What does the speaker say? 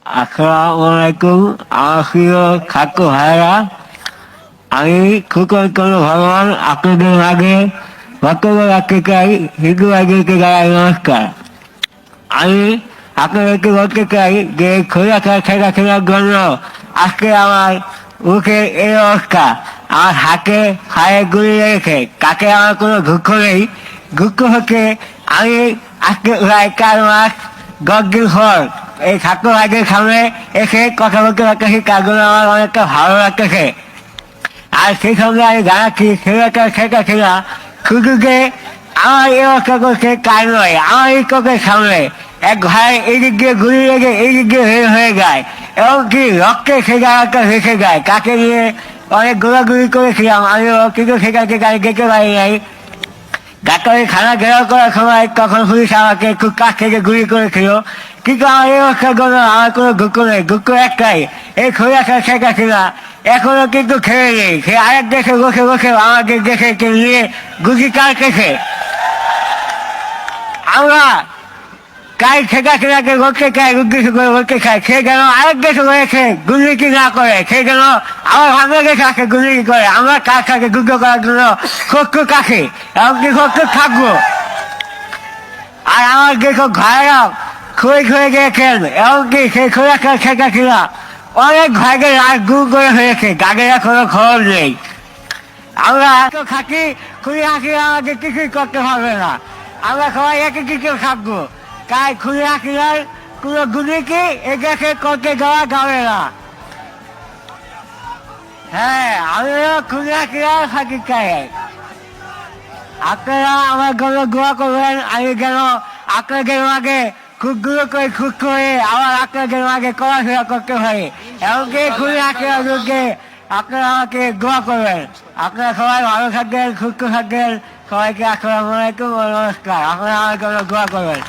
আসসালামু আলাইকুম। আমার প্রিয় ছাত্র ভাইরা, আমি খুকন কোনো ভগবান আপনাদের আগে বক্তব্য রাখতে চাই। হিন্দু ভাইদেরকে জানাই নমস্কার। আমি আপনাদেরকে বলতে চাই যে খোলাকার খেলাধুলার জন্য আজকে আমার মুখের এই অবস্থা। আমার হাতে ফায়ার গুলি লেগেছে, তাতে আমার কোনো দুঃখ নেই। দুঃখ হচ্ছে আমি আজকে প্রায় 4 মাস 10 দিন পর এই ছাত্র ভাইদের সামনে এসে কথা বলতে পারতেছি, তার জন্য আমার অনেকটা ভালো লাগতেছে। আর সেই সঙ্গে আমি জানাচ্ছি ছেলেটা সেটা ছিল শুধু যে আমার এই অবস্থা করছে তাই নয়, আমার এই চোখের সামনে এক ভাই এই দিক দিয়ে ঘুরে লেগে এই দিক দিয়ে হয়ে যায়, এবং কি রক্তে সে জায়গাটা ভেসে যায়। তাকে নিয়ে অনেক ঘোরাঘুরি করেছিলাম আমিও, কিন্তু সেটাকে গাড়ি যেতে পারি নাই। ডাক্তারের খানা ঘেরাও করার সময় তখন পুলিশ আমাকে খুব কাছ থেকে গুলি করেছিল। কিন্তু আমার এই অবস্থার জন্য আমার কোনো দুঃখ নেই। দুঃখ একটাই, এই খোলাটা শেখা ছিল এখনো কিন্তু খেয়ে নেই। সে আরেক দেশে বসে বসে আমাদের দেশে নিয়ে গুলি কাটতেছে। আমরা কাই শেখা ছেলেকে বলতে চাই, উদ্দেশ্য করে বলতে চাই, সে যেন আরেক দেশে রয়েছে দুর্নীতি না করে, সে যেন আমার বাংলাদেশ আছে দুর্নীতি করে। আমরা কার সাথে যুদ্ধ করার জন্য শত্রু কাছে এমনকি শত্রু থাকবো। আর আমার যেসব ভাইরাও খুঁড়ে খুঁড়ে গিয়েছেন, এমনকি সেই খোলাকার শেখা ছিল অনেক ভাইদের লাশ দূর করে হয়েছে, তাদের কোনো খবর নেই। আমরা এত থাকি, খুঁড়ে হাঁকি আমাদের কিছুই করতে পারবে না। আমরা সবাই একই কিছু থাকবো। তাই খুঁড়ে হাঁকিলার কোনো গুলিকে এ দেশে করতে দেওয়া যাবে না। হ্যাঁ, আমিও খুঁড়ে হাঁকিলার থাকি চাই। আপনারা আমার জন্য দোয়া করবেন, আমি যেন আপনাদের মাঝে খুবগুলো করে খুব করে আবার আপনাদের মাঝে পড়াশোনা করতে পারি। এমনকি খুবই আঁকড়ার যুগে আপনারা আমাকে দোয়া করবেন। আপনারা সবাই ভালো থাকবেন, সুস্থ থাকবেন। সবাইকে আসসালামু আলাইকুম ও নমস্কার। আপনারা আমার জন্য দোয়া করবেন।